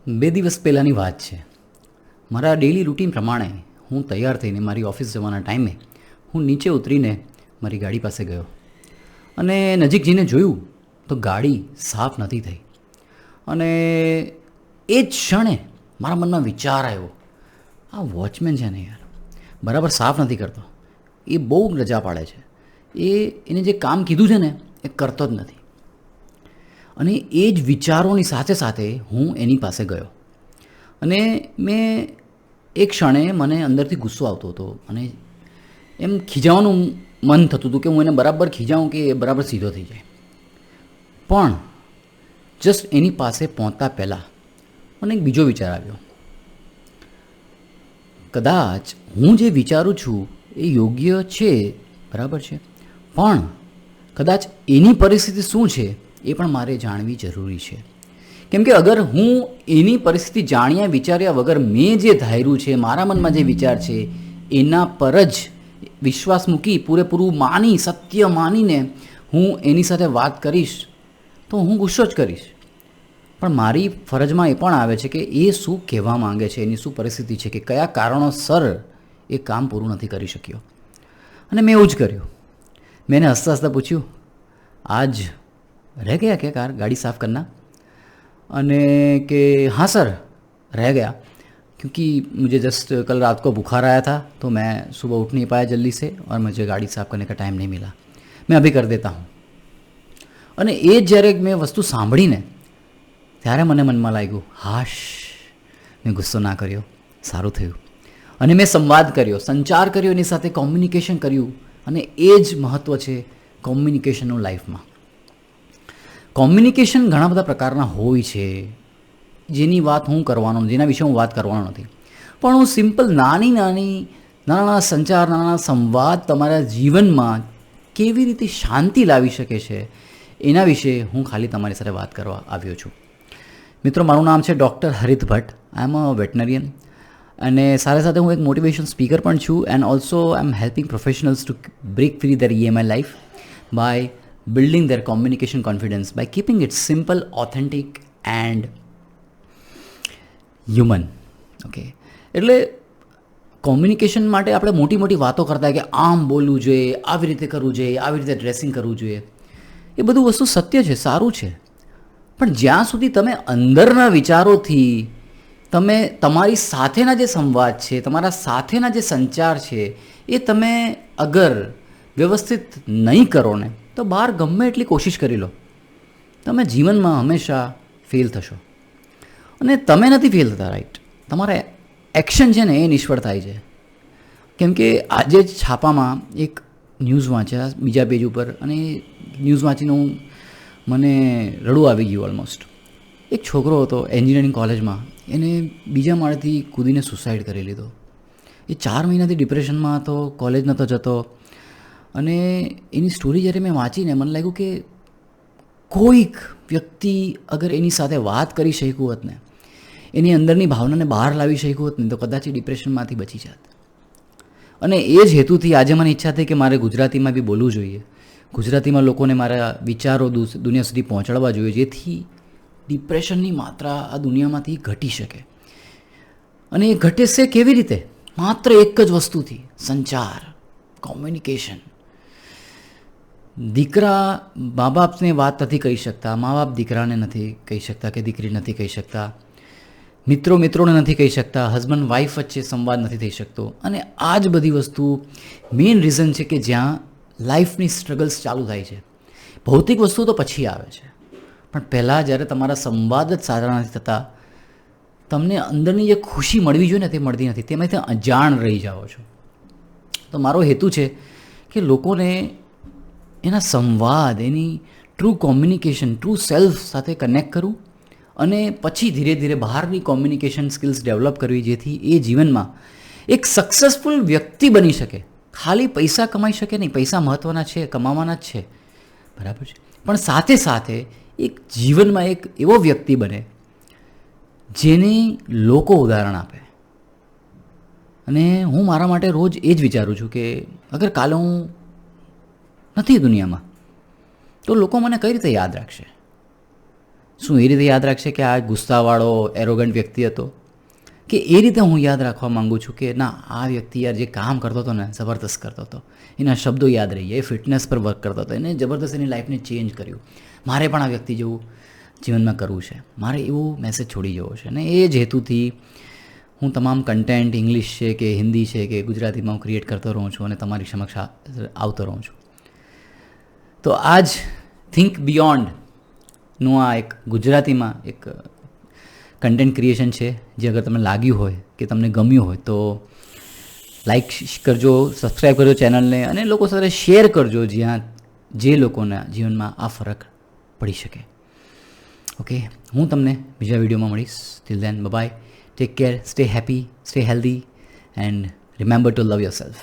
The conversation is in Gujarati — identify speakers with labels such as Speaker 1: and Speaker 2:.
Speaker 1: બે દિવસ પહેલાંની વાત છે. મારા ડેલી રૂટીન પ્રમાણે હું તૈયાર થઈને મારી ઓફિસ જવાના ટાઈમે હું નીચે ઉતરીને મારી ગાડી પાસે ગયો અને નજીક જઈને જોયું તો ગાડી સાફ નથી થઈ. અને એ જ ક્ષણે મારા મનમાં વિચાર આવ્યો, આ વોચમેન છે ને યાર, બરાબર સાફ નથી કરતો, એ બહુ રજા પાડે છે, એને જે કામ કીધું છે ને એ કરતો જ નથી. અને એ જ વિચારોની સાથે સાથે હું એની પાસે ગયો અને મેં એક ક્ષણે મને અંદરથી ગુસ્સો આવતો હતો અને એમ ખીજાવાનું મન થતું હતું કે હું એને બરાબર ખીજાવું કે એ બરાબર સીધો થઈ જાય. પણ જસ્ટ એની પાસે પહોંચતા પહેલાં મને એક બીજો વિચાર આવ્યો, કદાચ હું જે વિચારું છું એ યોગ્ય છે, બરાબર છે, પણ કદાચ એની પરિસ્થિતિ શું છે એ પણ મારે જાણવી જરૂરી છે. કેમ કે અગર હું એની પરિસ્થિતિ જાણ્યા વિચાર્યા વગર મેં જે ધાર્યું છે, મારા મનમાં જે વિચાર છે એના પર જ વિશ્વાસ મૂકી પૂરેપૂરું માની સત્ય માનીને હું એની સાથે વાત કરીશ તો હું ગુસ્સો જ કરીશ. પણ મારી ફરજમાં એ પણ આવે છે કે એ શું કહેવા માંગે છે, એની શું પરિસ્થિતિ છે, કે કયા કારણોસર એ કામ પૂરું નથી કરી શક્યો. અને મેં એવું જ કર્યું. મેં એને હસતા હસતા પૂછ્યું, આજ रह गया क्या कार गाड़ी साफ़ करना? અને કે हाँ सर रह गया क्योंकि मुझे जस्ट कल रात को बुखार आया था तो मैं सुबह उठ नहीं पाया जल्दी से और मुझे गाड़ी साफ़ करने का टाइम नहीं मिला, मैं अभी कर देता हूँ. અને એ જ્યારે મેં વસ્તુ સાંભળીને ત્યારે મને મનમાં લાગ્યું, હાશ, મેં ગુસ્સો ના કર્યો, સારું થયું. અને મેં સંવાદ કર્યો, સંચાર કર્યો, એની સાથે કોમ્યુનિકેશન કર્યું. અને એ જ મહત્ત્વ છે કોમ્યુનિકેશનનું લાઈફમાં. કોમ્યુનિકેશન ઘણા બધા પ્રકારના હોય છે, જેની વાત હું કરવાનો, જેના વિશે હું વાત કરવાનો નથી. પણ હું સિમ્પલ નાના સંચાર, નાના સંવાદ તમારા જીવનમાં કેવી રીતે શાંતિ લાવી શકે છે એના વિશે હું ખાલી તમારી સાથે વાત કરવા આવ્યો છું. મિત્રો, મારું નામ છે ડૉક્ટર હરિત ભટ્ટ. આઈ એમ અ વેટનરિયન અને સાથે સાથે હું એક મોટિવેશન સ્પીકર પણ છું. And also I am helping professionals to break free their EMI life by building their communication confidence by keeping it simple, authentic and human. Okay, એટલે કોમ્યુનિકેશન માટે આપણે મોટી મોટી વાતો કરતા હોય કે આમ બોલવું જોઈએ, આવી રીતે કરવું જોઈએ, આવી રીતે ડ્રેસિંગ કરવું જોઈએ. એ બધું વસ્તુ સત્ય છે, સારું છે. પણ જ્યાં સુધી તમે અંદરના વિચારોથી તમે તમારી સાથેના જે સંવાદ છે, તમારા સાથેના જે સંચાર છે એ તમે અગર વ્યવસ્થિત નહીં કરો ને તો બહાર ગમે એટલી કોશિશ કરી લો, તમે જીવનમાં હંમેશા ફેલ થશો. અને તમે નથી ફેલ થતા, રાઈટ, તમારા એક્શન છે ને એ નિષ્ફળ થાય છે. કેમ કે આજે જ છાપામાં એક ન્યૂઝ વાંચ્યા બીજા પેજ ઉપર, અને ન્યૂઝ વાંચીને મને રડવું આવી ગયું ઓલમોસ્ટ. એક છોકરો હતો એન્જિનિયરિંગ કોલેજમાં, એને બીજા માળેથી કૂદીને સુસાઇડ કરી લીધો. એ 4 મહિનાથી ડિપ્રેશનમાં હતો, કોલેજ નહોતો જતો. અને એની સ્ટોરી જ્યારે મેં વાંચીને મને લાગ્યું કે કોઈક વ્યક્તિ અગર એની સાથે વાત કરી શક્યું હોત ને, એની અંદરની ભાવનાને બહાર લાવી શક્યું હોત ને, તો કદાચ એ ડિપ્રેશનમાંથી બચી જાત. અને એ જ હેતુથી આજે મને ઈચ્છા થઈ કે મારે ગુજરાતીમાં બી બોલવું જોઈએ, ગુજરાતીમાં લોકોને મારા વિચારો દુનિયા સુધી પહોંચાડવા જોઈએ, જેથી ડિપ્રેશનની માત્રા આ દુનિયામાંથી ઘટી શકે. અને એ ઘટે છે કેવી રીતે? માત્ર એક જ વસ્તુથી, સંચાર, કોમ્યુનિકેશન. દીકરા મા બાપને વાત નથી કહી શકતા, મા બાપ દીકરાને નથી કહી શકતા કે દીકરી નથી કહી શકતા, મિત્રોને નથી કહી શકતા, હસબન્ડ વાઈફ વચ્ચે સંવાદ નથી થઈ શકતો. અને આ જ બધી વસ્તુ મેઇન રીઝન છે કે જ્યાં લાઈફની સ્ટ્રગલ્સ ચાલુ થાય છે. ભૌતિક વસ્તુ તો પછી આવે છે, પણ પહેલાં જ્યારે તમારા સંવાદ જ સારા નથી થતા, તમને અંદરની જે ખુશી મળવી જોઈએ ને તે મળતી નથી, તેમાંથી અજાણ રહી જાઓ છો. તો મારો હેતુ છે કે લોકોને એના સંવાદ, એની ટ્રુ કોમ્યુનિકેશન, ટ્રુ સેલ્ફ સાથે કનેક્ટ કરવું અને પછી ધીરે ધીરે બહારની કોમ્યુનિકેશન સ્કિલ્સ ડેવલપ કરવી, જેથી એ જીવનમાં એક સક્સેસફુલ વ્યક્તિ બની શકે. ખાલી પૈસા કમાઈ શકે નહીં, પૈસા મહત્ત્વના છે, કમાવાના જ છે, બરાબર છે, પણ સાથે સાથે એક જીવનમાં એક એવો વ્યક્તિ બને જેને લોકો ઉદાહરણ આપે. અને હું મારા માટે રોજ એ જ વિચારું છું કે અગર કાલે હું નથી દુનિયામાં તો લોકો મને કઈ રીતે યાદ રાખશે? શું એ રીતે યાદ રાખશે કે આ ગુસ્સાવાળો એરોગન્ટ વ્યક્તિ હતો, કે એ રીતે હું યાદ રાખવા માગું છું કે ના આ વ્યક્તિ યાર જે કામ કરતો હતો ને જબરદસ્ત કરતો હતો, એના શબ્દો યાદ રહી ગયા, એ ફિટનેસ પર વર્ક કરતો હતો, એને જબરદસ્ત એની લાઈફને ચેન્જ કર્યું, મારે પણ આ વ્યક્તિ જેવું જીવનમાં કરવું છે, મારે એવું મેસેજ છોડી જવો છે. અને એ જ હેતુથી હું તમામ કન્ટેન્ટ ઇંગ્લિશ છે કે હિન્દી છે કે ગુજરાતીમાં હું ક્રિએટ કરતો રહું છું અને તમારી સમક્ષ આવતો રહું છું. તો આ જ થિંક બિયોન્ડનું આ એક ગુજરાતીમાં એક કન્ટેન્ટ ક્રિએશન છે, જે અગર તમને લાગ્યું હોય કે તમને ગમ્યું હોય તો લાઈક કરજો, સબસ્ક્રાઈબ કરજો ચેનલને અને લોકો સાથે શેર કરજો જ્યાં જે લોકોના જીવનમાં આ ફરક પડી શકે. ઓકે, હું તમને બીજા વિડીયોમાં મળીશ. Till then by, take care, stay happy, stay healthy and remember two love yourself.